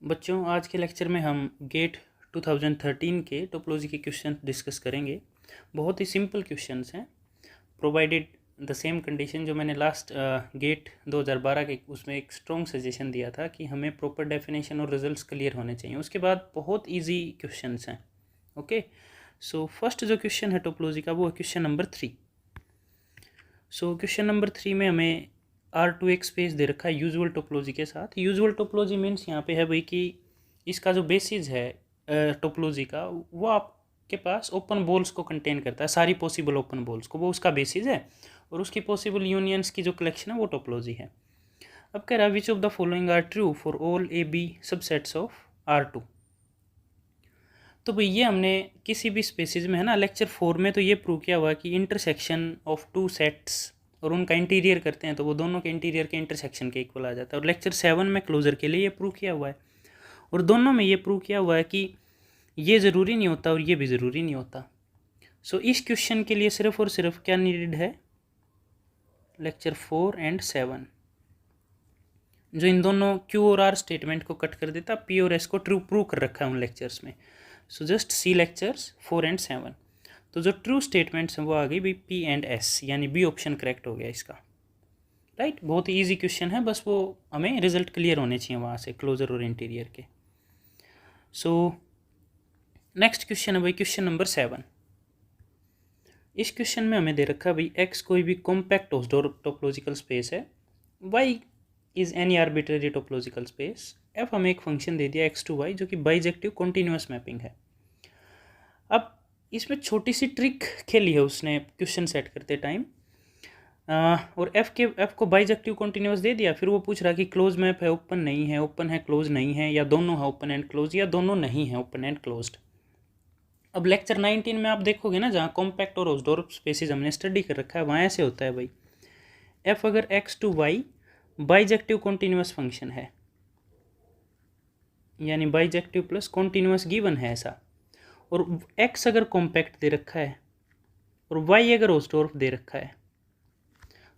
बच्चों, आज के लेक्चर में हम गेट 2013 के टोपोलॉजी के क्वेश्चन डिस्कस करेंगे। बहुत ही सिंपल क्वेश्चंस हैं, प्रोवाइडेड द सेम कंडीशन जो मैंने लास्ट गेट 2012 के उसमें एक स्ट्रॉन्ग सजेशन दिया था कि हमें प्रॉपर डेफिनेशन और रिजल्ट्स क्लियर होने चाहिए। उसके बाद बहुत इजी क्वेश्चंस हैं। ओके, सो फर्स्ट जो क्वेश्चन है टोपोलॉजी का वो है question number 3। So question number 3 में हमें R2 स्पेस दे रखा है यूजुअल टोपोलॉजी के साथ। यूजुअल टोपोलॉजी मीन्स यहाँ पे है भाई कि इसका जो बेसिस है टोपोलॉजी का वो आपके पास ओपन बॉल्स को कंटेन करता है, सारी पॉसिबल ओपन बॉल्स को, वो उसका बेसिस है और उसकी पॉसिबल यूनियंस की जो कलेक्शन है वो टोपोलॉजी है। अब कह रहा है which of the following are true for all a b subsets of R2। तो भाई ये हमने किसी भी स्पेसिस में है ना, लेक्चर 4 में तो ये प्रूव किया हुआ कि इंटरसेक्शन ऑफ टू सेट्स और उनका इंटीरियर करते हैं तो वो दोनों के इंटीरियर के इंटरसेक्शन के इक्वल आ जाता है। और लेक्चर 7 में क्लोजर के लिए ये प्रूव किया हुआ है और दोनों में ये प्रूव किया हुआ है कि ये ज़रूरी नहीं होता और ये भी ज़रूरी नहीं होता। सो इस क्वेश्चन के लिए सिर्फ और सिर्फ क्या नीडेड है, लेक्चर 4 एंड 7 जो इन दोनों Q और R स्टेटमेंट को कट कर देता, P और S को ट्रू प्रूव कर रखा है उन लेक्चर्स में। So just see lectures 4 and 7। तो जो ट्रू स्टेटमेंट्स हैं वो आ गई भाई P एंड S, यानी बी ऑप्शन करेक्ट हो गया इसका। राइट, बहुत ही ईजी क्वेश्चन है, बस वो हमें रिजल्ट क्लियर होने चाहिए वहाँ से क्लोजर और इंटीरियर के। सो नेक्स्ट क्वेश्चन है भाई क्वेश्चन नंबर 7। इस क्वेश्चन में हमें दे रखा है भाई x कोई भी कॉम्पैक्ट हाउसडोर्फ टोपोलॉजिकल स्पेस है, y is any arbitrary topological space, f हमें एक फंक्शन दे दिया x टू y जो कि बाइजेक्टिव कॉन्टिन्यूअस मैपिंग है। अब इसमें छोटी सी ट्रिक खेली है उसने क्वेश्चन सेट करते टाइम, और f को बाइजेक्टिव कॉन्टिन्यूअस दे दिया, फिर वो पूछ रहा कि क्लोज मैप है, ओपन नहीं है, ओपन है क्लोज नहीं है, या दोनों है ओपन एंड क्लोज, या दोनों नहीं है ओपन एंड क्लोज्ड। अब लेक्चर 19 में आप देखोगे ना, जहाँ कॉम्पैक्ट और हाउसडोर्फ स्पेसिस हमने स्टडी कर रखा है वहाँ ऐसे होता है भाई, f अगर x to y bijective continuous function है, यानी बाइजेक्टिव प्लस कॉन्टिन्यूअस गिवन है ऐसा, और x अगर कॉम्पैक्ट दे रखा है और y अगर हाउसडोर्फ दे रखा है,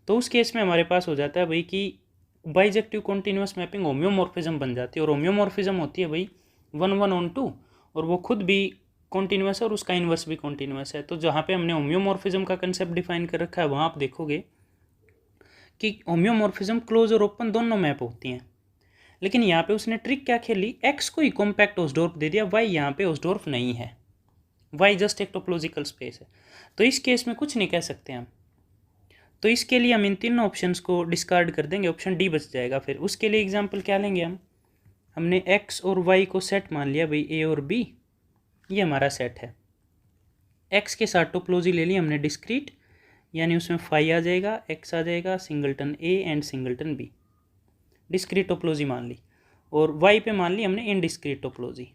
तो उस केस में हमारे पास हो जाता है भाई कि बाइजेक्टिव कॉन्टिन्यूअस मैपिंग होम्योमॉर्फिज्म बन जाती है। और होम्योमॉर्फिज्म होती है भाई 1:1 और वो खुद भी कॉन्टिन्यूअस है और उसका इन्वर्स भी कॉन्टिन्यूअस है। तो जहाँ पे हमने होम्योमॉर्फिज्म का कंसेप्ट डिफाइन कर रखा है वहाँ आप देखोगे कि होम्योमॉर्फिज्म क्लोज और ओपन दोनों मैप होती हैं। लेकिन यहाँ पे उसने ट्रिक क्या खेली, x को ही कॉम्पैक्ट हाउसडोर्फ दे दिया, y यहाँ पे हाउसडोर्फ नहीं है, y जस्ट एक टोपोलॉजिकल स्पेस है। तो इस केस में कुछ नहीं कह सकते हम, तो इसके लिए हम इन तीनों ऑप्शंस को डिस्कार्ड कर देंगे, ऑप्शन डी बच जाएगा। फिर उसके लिए एग्जांपल क्या लेंगे हमने x और y को सेट मान लिया भाई, a और b ये हमारा सेट है। x के साथ टोपोलॉजी ले ली हमने डिस्क्रीट, यानी उसमें फाई आ जाएगा, x आ जाएगा, singleton a and singleton b, discrete topology मान ली। और y पे मान ली हमने इनडिस्क्रीट टोपोलॉजी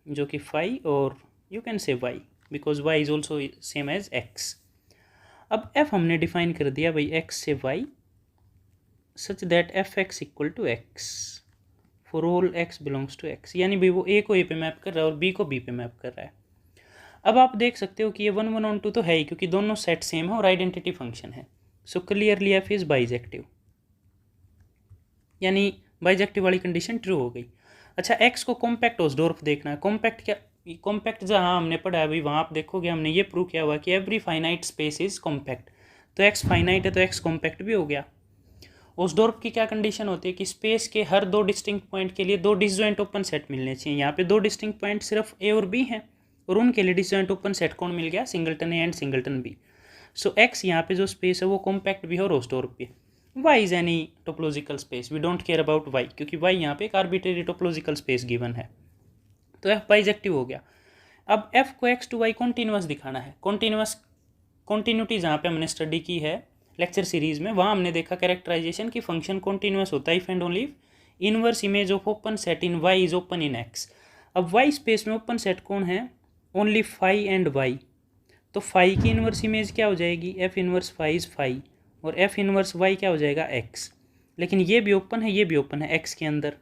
जो कि फाई और you can say y because y is also same as x। अब f हमने डिफाइन कर दिया भाई x से y such that fx equal to x for all x belongs to x, यानी भाई वो a को a पे मैप कर रहा है और b को b पे मैप कर रहा है। अब आप देख सकते हो कि ये 1:1 तो है ही, क्योंकि दोनों सेट सेम है और आइडेंटिटी फंक्शन है। So clearly f is bijective, यानी बाइजेक्टिव वाली कंडीशन ट्रू हो गई। अच्छा, x को कॉम्पैक्ट हाउसडोर्फ देखना है। कॉम्पैक्ट क्या, कॉम्पैक्ट जहाँ हमने पढ़ा है भाई वहाँ आप देखोगे हमने ये प्रूव किया हुआ कि every finite space is compact. तो x फाइनाइट है तो x कॉम्पैक्ट भी हो गया। हाउसडोर्फ की क्या कंडीशन होती है कि स्पेस के हर दो डिस्टिंक्ट पॉइंट के लिए दो डिसजॉइंट ओपन सेट मिलने चाहिए। यहाँ पे दो डिस्टिंक्ट पॉइंट सिर्फ a और b हैं और उनके लिए डिसजॉइंट ओपन सेट कौन मिल गया, singleton a and singleton b। So x यहाँ पे जो स्पेस है वो कॉम्पैक्ट भी है और हाउसडोर्फ भी। y is any topological space, we don't care about y, क्योंकि y यहाँ पे एक आर्बिट्रेरी टोपोलॉजिकल स्पेस गिवन है। तो f बाइजेक्टिव हो गया। अब f को x टू y कॉन्टिन्यूअस दिखाना है। कॉन्टिन्यूटी जहाँ पे हमने स्टडी की है लेक्चर सीरीज में, वहाँ हमने देखा कैरेक्टराइजेशन की फंक्शन कॉन्टिन्यूअस होता है if and only inverse image of open set in y is open in x। अब y स्पेस में ओपन सेट कौन है, ओनली फाई एंड y। तो फाई की इनवर्स इमेज क्या हो जाएगी, f inverse phi is phi, और f इनवर्स y क्या हो जाएगा x। लेकिन ये भी ओपन है, ये भी ओपन है x के अंदर,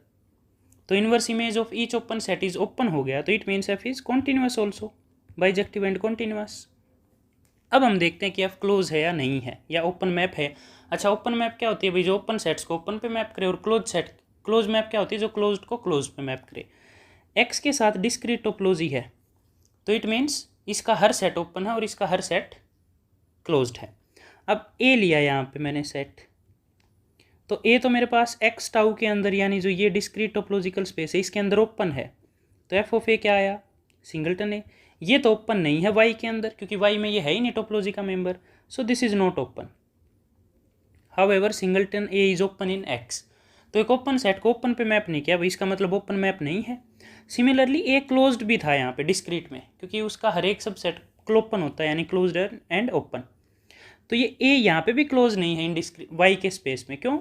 तो inverse image of each open set is open हो गया, तो it means f is continuous also, bijective and continuous. अब हम देखते हैं कि f क्लोज है या नहीं है, या ओपन मैप है। अच्छा, ओपन मैप क्या होती है भाई, जो ओपन सेट्स को ओपन पे मैप करे और क्लोज सेट क्लोज मैप क्या होती है? जो क्लोज्ड को क्लोज पे मैप करे। एक्स के साथ डिस्क्रीट टोपोलॉजी है तो इट मीन्स इसका हर सेट ओपन है और इसका हर सेट क्लोज्ड है। अब ए लिया यहाँ पे मैंने सेट, तो ए तो मेरे पास एक्स टाउ के अंदर यानी जो ये डिस्क्रीट टोपोलॉजिकल स्पेस है इसके अंदर ओपन है, तो एफ ऑफ ए क्या आया? सिंगलटन ए। ये तो ओपन नहीं है वाई के अंदर क्योंकि वाई में ये है ही नहीं टोपोलॉजी का member, so this is not open. However singleton A is open in x, तो एक ओपन सेट को ओपन पे मैप नहीं किया भाई, इसका मतलब ओपन मैप नहीं है। सिमिलरली ए क्लोज्ड भी था यहाँ पे डिस्क्रीट में क्योंकि उसका हर एक सब सेट ओपन होता है यानी क्लोज्ड एंड ओपन, तो ये ए यहाँ पे भी क्लोज नहीं है इन डिस्क्रीट वाई के स्पेस में। क्यों?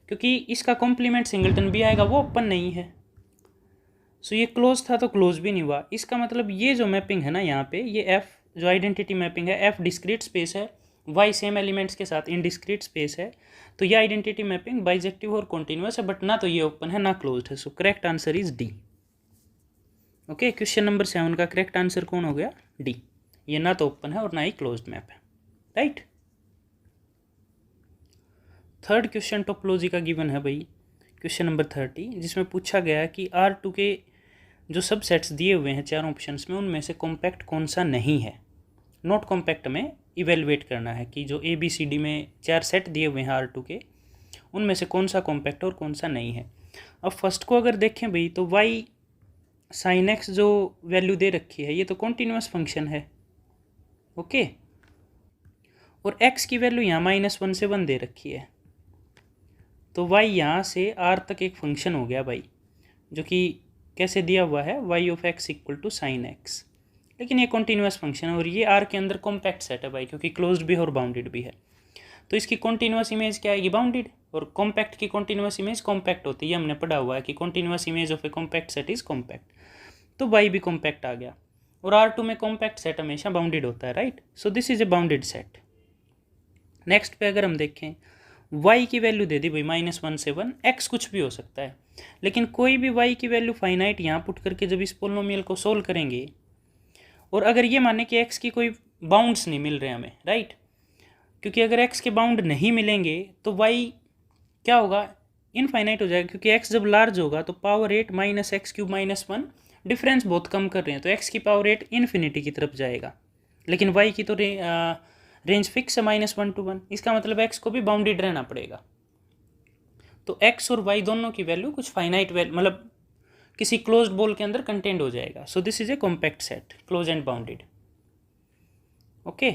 क्योंकि इसका कॉम्प्लीमेंट सिंगलटन भी आएगा, वो ओपन नहीं है। सो ये क्लोज था तो क्लोज भी नहीं हुआ। इसका मतलब ये जो मैपिंग है ना यहाँ पे, ये एफ जो आइडेंटिटी मैपिंग है, एफ डिस्क्रीट स्पेस है, वाई सेम एलिमेंट्स के साथ इन डिस्क्रीट स्पेस है, तो ये आइडेंटिटी मैपिंग बाइजेक्टिव और कॉन्टिन्यूस है, बट ना तो ये ओपन है ना क्लोज्ड है। So correct answer is D. Okay, question number 7 का करेक्ट आंसर कौन हो गया? डी। ये ना तो ओपन है और ना ही क्लोज्ड मैप है, राइट। थर्ड क्वेश्चन टोपोलॉजी का गिवन है भाई, क्वेश्चन नंबर 30, जिसमें पूछा गया कि R2 के जो सब सेट्स दिए हुए हैं चार ऑप्शंस में उनमें से कॉम्पैक्ट कौन सा नहीं है। नॉट कॉम्पैक्ट में इवेलुएट करना है कि जो ABCD में चार सेट दिए हुए हैं R2 के, उनमें से कौन सा कॉम्पैक्ट और कौन सा नहीं है। अब फर्स्ट को अगर देखें भाई तो y sin x जो वैल्यू दे रखी है ये तो कॉन्टीन्यूअस फंक्शन है, ओके, और x की वैल्यू यहाँ -1 से 1 दे रखी है, तो y यहाँ से r तक एक फंक्शन हो गया भाई, जो कि कैसे दिया हुआ है y of x equal to sine x, लेकिन ये कॉन्टीन्यूअस फंक्शन है और ये r के अंदर कॉम्पैक्ट सेट है भाई, क्योंकि क्लोज्ड भी है और बाउंडेड भी है, तो इसकी कॉन्टीन्यूअस इमेज क्या आएगी? बाउंडेड। और कॉम्पैक्ट की कॉन्टीन्यूअस इमेज कॉम्पैक्ट होती है, ये हमने पढ़ा हुआ है कि continuous image of A compact set is compact, तो y भी कॉम्पैक्ट आ गया, और R2 में कॉम्पैक्ट सेट हमेशा बाउंडेड होता है, right. So this is a bounded set. Next पे अगर हम देखें y की वैल्यू दे दी भाई -1 से 1, x कुछ भी हो सकता है, लेकिन कोई भी y की वैल्यू फाइनाइट यहाँ पुट करके जब इस पोलिनोमियल को सोल्व करेंगे, और अगर ये माने कि x की कोई बाउंड्स नहीं मिल रहे हमें, राइट, क्योंकि अगर x के बाउंड नहीं मिलेंगे तो y क्या होगा? इनफाइनाइट हो जाएगा, क्योंकि x जब लार्ज होगा तो पावर 8 -x³ -1 डिफरेंस बहुत कम कर रहे हैं, तो x की पावर 8 इन्फिनिटी की तरफ जाएगा, लेकिन y की तो रेंज फिक्स है -1 to 1, इसका मतलब x को भी बाउंडेड रहना पड़ेगा, तो x और y दोनों की वैल्यू कुछ फाइनाइट वैल्यू मतलब किसी क्लोज्ड बॉल के अंदर कंटेंट हो जाएगा। So this is a compact set, close and bounded, okay.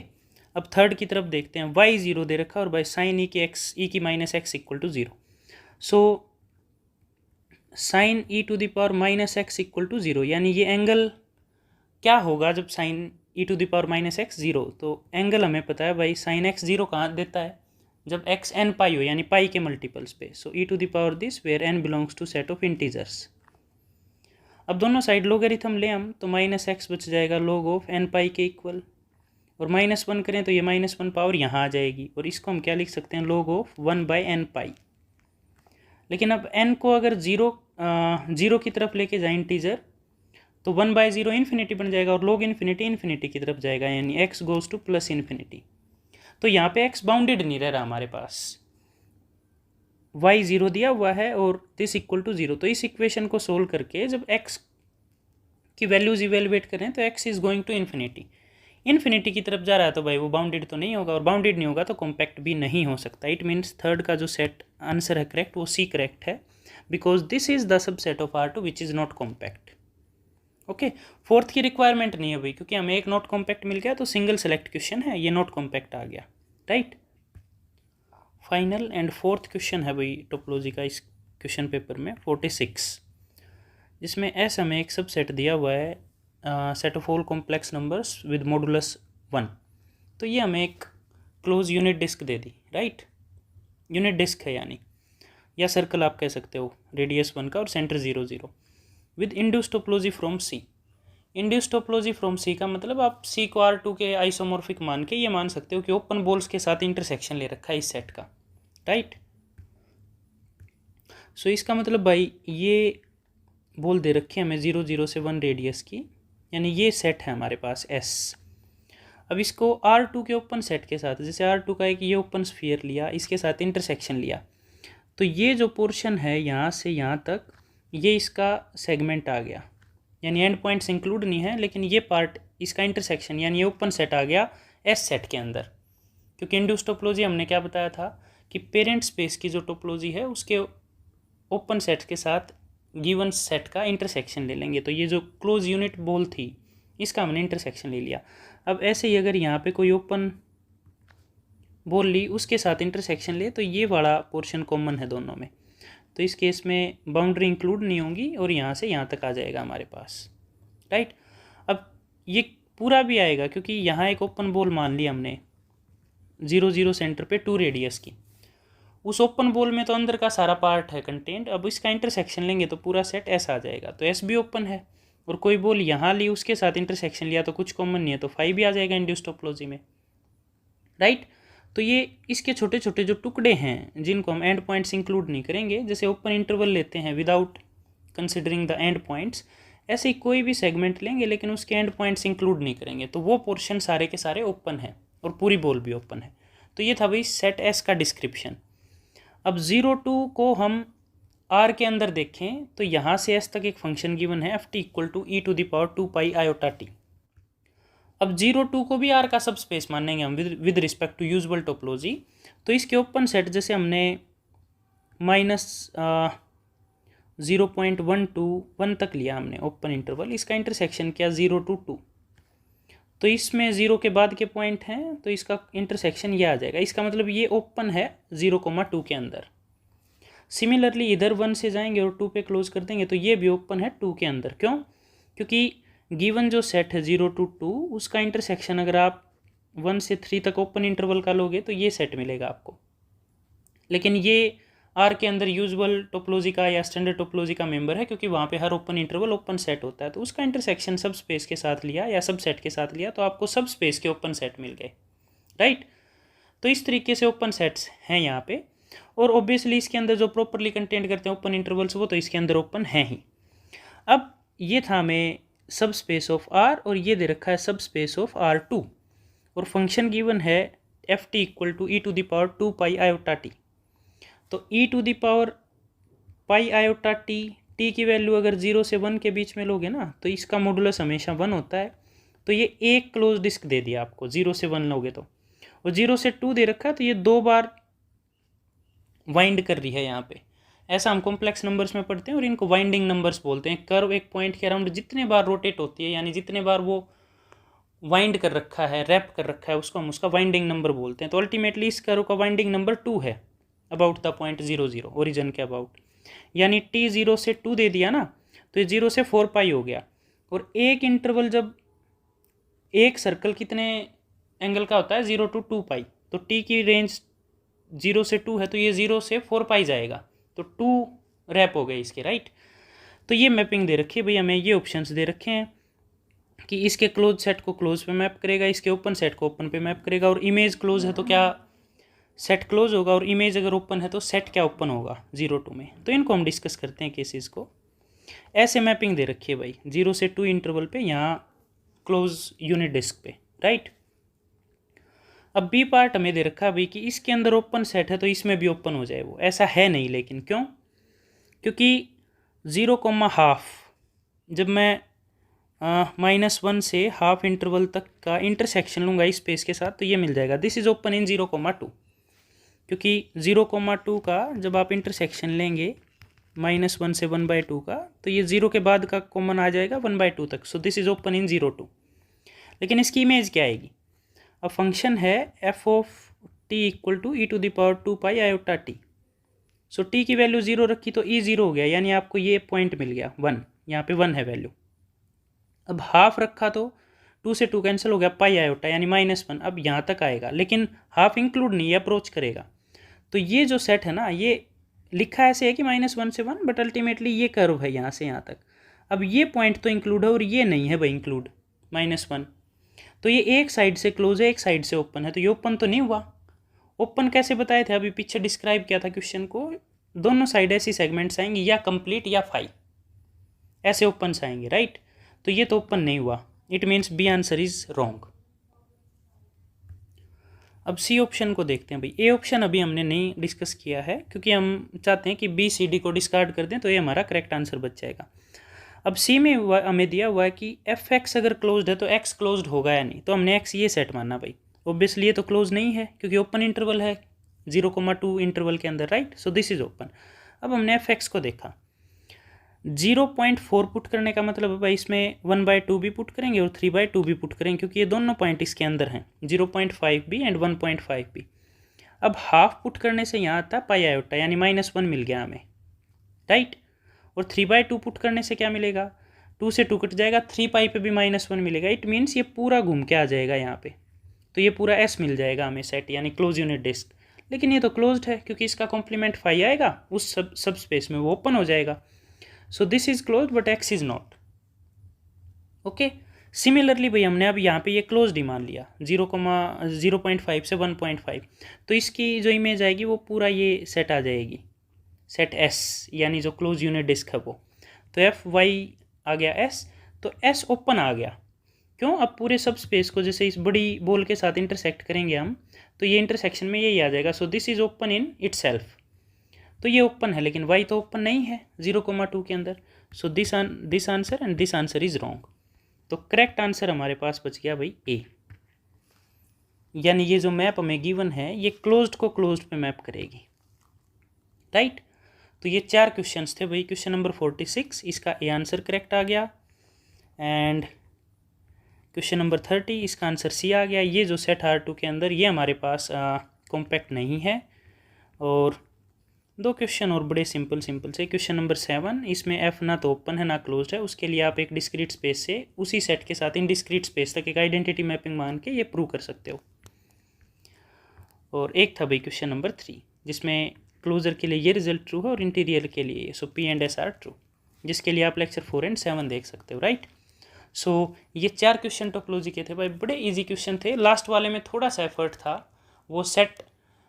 अब थर्ड की तरफ देखते हैं, y 0 दे रखा और बाय साइन e की -x equal to 0, so sine e to the power -x equal to 0, यानी ये एंगल क्या होगा जब sine e to the power -x 0, तो एंगल हमें पता है भाई साइन x 0 कहाँ देता है? जब x n पाई हो, यानी पाई के मल्टीपल्स पे, so e to the power this where n belongs to set of integers. अब दोनों साइड लोगरिथम ले हम तो -x बच जाएगा log ऑफ n पाई के इक्वल, और -1 करें तो ये -1 पावर यहाँ आ जाएगी, और इसको हम क्या लिख सकते हैं? log ऑफ 1/n पाई। लेकिन अब n को अगर 0 की तरफ लेके जाए इंटीजर, तो 1/0 इन्फिनिटी बन जाएगा, और log इन्फिनिटी की तरफ जाएगा, यानी x goes two plus infinity, तो यहाँ पे x बाउंडेड नहीं रह रहा हमारे पास, y 0 दिया हुआ है और दिस इक्वल टू 0, तो इस इक्वेशन को सोल्व करके जब x की वैल्यूज इवेलुएट करें तो x is going to infinity की तरफ जा रहा है, तो भाई वो बाउंडेड तो नहीं होगा, और बाउंडेड नहीं होगा तो कॉम्पैक्ट भी नहीं हो सकता। इट मीन्स थर्ड का जो सेट आंसर है करेक्ट, वो सी करेक्ट है, because this is the subset of R2 which is not compact, okay. Fourth की रिक्वायरमेंट नहीं है भाई, क्योंकि हमें एक नॉट कॉम्पैक्ट मिल गया तो सिंगल सेलेक्ट क्वेश्चन है, ये नॉट कॉम्पैक्ट आ गया, right. Final and fourth question है भाई टोपोलॉजी का इस क्वेश्चन पेपर में 46, जिसमें एस हमें एक सबसेट दिया हुआ है, set of all complex numbers with modulus 1, तो ये हमें एक क्लोज यूनिट डिस्क दे दी, राइट, यूनिट डिस्क है यानी, या सर्कल आप कह सकते हो, रेडियस 1 का और centre 0 0, with induce topology from c. Induce topology from c का मतलब आप सी को R2 के आइसोमॉर्फिक मान के ये मान सकते हो कि ओपन बॉल्स के साथ इंटरसेक्शन ले रखा है इस सेट का, राइट। सो इसका मतलब भाई ये बॉल दे रखी है हमें 0 0 से 1 रेडियस की, यानी ये सेट है हमारे पास S। अब इसको R2 के ओपन सेट के साथ, जैसे R2 का एक ये ओपन स्फीयर लिया, इसके साथ इंटरसेक्शन लिया, तो ये जो पोर्शन है यहाँ से यहाँ तक, ये इसका सेगमेंट आ गया, यानी एंड पॉइंट्स इंक्लूड नहीं है, लेकिन ये पार्ट इसका इंटरसेक्शन यानी ये ओपन सेट आ गया एस सेट के अंदर। क्योंकि इंड्यूस टोपोलॉजी हमने क्या बताया था कि पेरेंट स्पेस की जो टोपोलॉजी है उसके ओपन सेट के साथ गिवन सेट का इंटरसेक्शन ले लेंगे। तो ये जो क्लोज यूनिट बॉल थी इसका हमने इंटरसेक्शन ले लिया। अब ऐसे ही अगर यहाँ पे कोई ओपन बॉल ली उसके साथ इंटरसेक्शन ले तो ये वाला पोर्शन कॉमन है दोनों में, तो इस केस में बाउंड्री इंक्लूड नहीं होंगी और यहाँ से यहाँ तक आ जाएगा हमारे पास, राइट। अब ये पूरा भी आएगा क्योंकि यहाँ एक ओपन बॉल मान ली हमने 0 0 सेंटर पे 2 रेडियस की, उस ओपन बॉल में तो अंदर का सारा पार्ट है कंटेंट। अब इसका इंटरसेक्शन लेंगे तो पूरा सेट ऐसा आ जाएगा, तो एस भी ओपन है और कोई बॉल यहाँ ली उसके साथ इंटरसेक्शन लिया तो कुछ कॉमन नहीं है, तो 5 भी आ जाएगा इंड्यूस टोपोलॉजी में, राइट। तो ये इसके छोटे छोटे जो टुकड़े हैं जिनको हम एंड पॉइंट्स इंक्लूड नहीं करेंगे, जैसे ओपन इंटरवल लेते हैं without considering the end points, ऐसे ही कोई भी सेगमेंट लेंगे लेकिन उसके एंड पॉइंट्स इंक्लूड नहीं करेंगे, तो वो पोर्शन सारे के सारे ओपन है और पूरी बॉल भी ओपन है। तो ये था भाई सेट एस का डिस्क्रिप्शन। अब 0 2 को हम आर के अंदर देखें तो यहाँ से एस तक एक फंक्शन गिवन है ft = e⁻² पाई आयोटा टी। अब 0 2 को भी आर का सब स्पेस मानेंगे हम with respect to usual topology. तो इसके ओपन सेट जैसे हमने -0.121 तक लिया हमने ओपन इंटरवल, इसका इंटरसेक्शन किया 0 to 2, तो इसमें 0 के बाद के पॉइंट हैं तो इसका इंटरसेक्शन ये आ जाएगा। इसका मतलब ये ओपन है 0,2 के अंदर। सिमिलरली इधर 1 से जाएंगे और 2 पे क्लोज कर देंगे तो ये भी ओपन है 2 के अंदर। क्यों? क्योंकि गिवन जो सेट है 0 to 2 उसका इंटरसेक्शन अगर आप 1 से 3 तक ओपन इंटरवल का लोगे तो ये सेट मिलेगा आपको, लेकिन ये आर के अंदर यूजुअल टोपोलॉजी का या स्टैंडर्ड टोपोलॉजी का मेंबर है क्योंकि वहाँ पे हर ओपन इंटरवल ओपन सेट होता है, तो उसका इंटरसेक्शन सब स्पेस के साथ लिया या सब सेट के साथ लिया तो आपको सब स्पेस के ओपन सेट मिल गए, राइट। तो इस तरीके से ओपन सेट्स हैं यहाँ पे, और ऑब्वियसली इसके अंदर जो प्रॉपरली कंटेंट करते हैं ओपन इंटरवल्स वो तो इसके अंदर ओपन है ही। अब ये था हमें सब स्पेस ऑफ आर और ये दे रखा है सब स्पेस ऑफ R2 और फंक्शन गिवन है ft = e⁻² पाई आयोटा टी। तो e⁻² पाई आयोटा टी, टी की वैल्यू अगर 0 से 1 के बीच में लोगे ना तो इसका मॉडुलस हमेशा 1 होता है, तो ये एक क्लोज डिस्क दे दिया आपको 0 से 1 लोगे तो, और 0 से 2 दे रखा है तो ये 2 बार वाइंड कर रही है यहाँ पे। ऐसा हम कॉम्प्लेक्स नंबर्स में पढ़ते हैं और इनको वाइंडिंग नंबर्स बोलते हैं। कर्व एक पॉइंट के अराउंड जितने बार रोटेट होती है यानी जितने बार वो वाइंड कर रखा है, रैप कर रखा है, उसको हम उसका वाइंडिंग नंबर बोलते हैं। तो अल्टीमेटली इस कर्व का वाइंडिंग नंबर 2 है अबाउट द पॉइंट 0 0 ओरिजिन के अबाउट, यानी t 0 से 2 दे दिया ना तो ये 0 से 4 पाई हो गया। और एक इंटरवल जब एक सर्कल कितने एंगल का होता है 0 to 2 पाई, तो t की रेंज 0 से 2 है तो ये 0 से 4 पाई जाएगा, तो 2 रैप हो गए इसके, राइट। तो ये मैपिंग दे रखी है भैया, हमें ये ऑप्शंस दे रखे हैं कि इसके क्लोज सेट को क्लोज पे मैप करेगा, इसके ओपन सेट को ओपन पे मैप करेगा, और इमेज क्लोज है तो क्या सेट क्लोज होगा, और इमेज अगर ओपन है तो सेट क्या ओपन होगा 0 2 में। तो इनको हम डिस्कस करते हैं केसेस को। ऐसे मैपिंग दे रखी है भाई 0 से 2 इंटरवल पे यहाँ क्लोज यूनिट डिस्क पे, राइट। अब बी पार्ट हमें दे रखा है भाई कि इसके अंदर ओपन सेट है तो इसमें भी ओपन हो जाए, वो ऐसा है नहीं, लेकिन क्यों? क्योंकि 0,5 जब मैं -1 से हाफ इंटरवल तक का इंटरसेक्शन लूँगा इस स्पेस के साथ तो ये मिल जाएगा, दिस इज़ ओपन इन 0,2। क्योंकि 0,2 का जब आप इंटरसेक्शन लेंगे -1 से 1/2 का तो ये 0 के बाद का कॉमन आ जाएगा 1/2 तक, so this is open in 0 2। लेकिन इसकी इमेज क्या आएगी? अब फंक्शन है f of t = e⁻² pi iota T. So t की वैल्यू 0 रखी तो e 0 हो गया, यानी आपको ये पॉइंट मिल गया 1, यहाँ पे 1 है वैल्यू। अब हाफ रखा तो 2 से 2 कैंसिल हो गया पाई आयोटा यानी -1, अब यहाँ तक आएगा, लेकिन हाफ इंक्लूड नहीं, ये अप्रोच करेगा। तो ये जो सेट है ना ये लिखा ऐसे है कि -1 से 1, बट अल्टीमेटली ये कर्व है यहाँ से यहाँ तक। अब ये पॉइंट तो इंक्लूड है और ये नहीं है भाई इंक्लूड -1, तो ये एक साइड से क्लोज है एक साइड से ओपन है, तो ये ओपन तो नहीं हुआ। ओपन कैसे बताए थे अभी पीछे डिस्क्राइब किया था क्वेश्चन को, दोनों साइड ऐसी सेगमेंट्स आएंगी या कंप्लीट या फाई, ऐसे ओपन आएंगे, राइट। तो ये तो ओपन नहीं हुआ, it means b answer is wrong. अब सी ऑप्शन को देखते हैं भाई। ए ऑप्शन अभी हमने नहीं डिस्कस किया है क्योंकि हम चाहते हैं कि बी सी डी को डिस्कार्ड कर दें तो ये हमारा करेक्ट आंसर बच जाएगा। अब सी में हमें दिया हुआ है कि एफ एक्स अगर क्लोज्ड है तो एक्स क्लोज्ड होगा या नहीं, तो हमने एक्स ये सेट मानना भाई। ऑब्वियसली ये तो क्लोज नहीं है क्योंकि ओपन इंटरवल है 0,2 इंटरवल के अंदर, right. So this is open. अब हमने एफ एक्स को देखा, 0.4 पुट करने का मतलब है भाई इसमें 1/2 भी पुट करेंगे और 3/2 भी पुट करेंगे क्योंकि ये दोनों पॉइंट इसके अंदर हैं, 0.5 भी एंड 1.5 भी। अब हाफ पुट करने से यहाँ आता है पाई आयोटा यानी -1 मिल गया हमें, राइट। और 3/2 पुट करने से क्या मिलेगा, 2 से 2 कट जाएगा, 3 पाई पे भी -1 मिलेगा। इट मीन्स ये पूरा घूम के आ जाएगा यहाँ पे, तो ये पूरा एस मिल जाएगा हमें सेट यानी क्लोज यूनिट डिस्क। लेकिन ये तो क्लोज्ड है क्योंकि इसका कॉम्प्लीमेंट फाई आएगा उस सब स्पेस में, वो ओपन हो जाएगा। So this is close but x is not. Okay, similarly भाई हमने अब यहाँ पे ये क्लोज्ड ही मान लिया 0,5 से 1.5, तो इसकी जो इमेज आएगी वो पूरा ये सेट आ जाएगी, सेट एस यानी जो क्लोज यूनिट डिस्क है वो। तो एफ वाई आ गया एस, तो एस ओपन आ गया। क्यों, अब पूरे सब स्पेस को जैसे इस बड़ी बॉल के साथ इंटरसेक्ट करेंगे हम तो ये इंटरसेक्शन में यही आ जाएगा। So this is open in itself, तो ये ओपन है लेकिन y तो ओपन नहीं है 0,2 के अंदर। So this answer and this answer is wrong. तो करेक्ट आंसर हमारे पास बच गया भाई ए, यानी ये जो मैप हमें गिवन है ये क्लोज्ड को क्लोज्ड पे मैप करेगी, राइट। तो ये 4 क्वेश्चंस थे भाई। क्वेश्चन नंबर 46 इसका ए आंसर करेक्ट आ गया, एंड क्वेश्चन नंबर 30 इसका आंसर सी आ गया। ये जो सेट R2 के अंदर ये हमारे पास कॉम्पैक्ट नहीं है। और 2 क्वेश्चन और बड़े सिंपल से। क्वेश्चन नंबर 7 इसमें एफ ना तो ओपन है ना क्लोज्ड है, उसके लिए आप एक डिस्क्रीट स्पेस से उसी सेट के साथ इन डिस्क्रीट स्पेस तक एक आइडेंटिटी मैपिंग मान के ये प्रूव कर सकते हो। और एक था भाई क्वेश्चन नंबर 3 जिसमें क्लोजर के लिए ये रिजल्ट ट्रू है और इंटीरियर के लिए ये, so p and s are true, जिसके लिए आप लेक्चर 4 एंड 7 देख सकते हो, राइट। सो ये 4 क्वेश्चन टोपोलॉजी के थे भाई, बड़े इजी क्वेश्चन थे। लास्ट वाले में थोड़ा सा एफर्ट था, वो सेट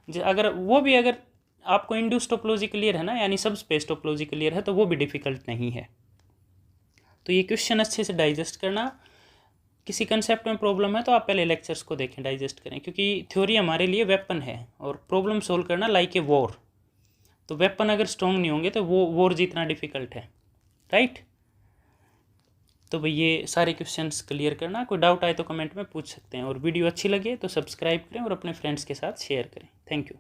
अगर आपको इंड्यूस टोपोलॉजी क्लियर है ना, यानी सब स्पेस टोपोलॉजी क्लियर है, तो वो भी डिफिकल्ट नहीं है। तो ये क्वेश्चन अच्छे से डाइजेस्ट करना। किसी कंसेप्ट में प्रॉब्लम है तो आप पहले लेक्चर्स को देखें, डाइजेस्ट करें, क्योंकि थ्योरी हमारे लिए वेपन है और प्रॉब्लम सोल्व करना लाइक ए वॉर। तो वेपन अगर स्ट्रॉन्ग नहीं होंगे तो वो वॉर जीतना डिफिकल्ट है, राइट। तो भाई ये सारे क्वेश्चंस क्लियर करना। कोई डाउट आए तो कमेंट में पूछ सकते हैं, और वीडियो अच्छी लगे तो सब्सक्राइब करें और अपने फ्रेंड्स के साथ शेयर करें। Thank you.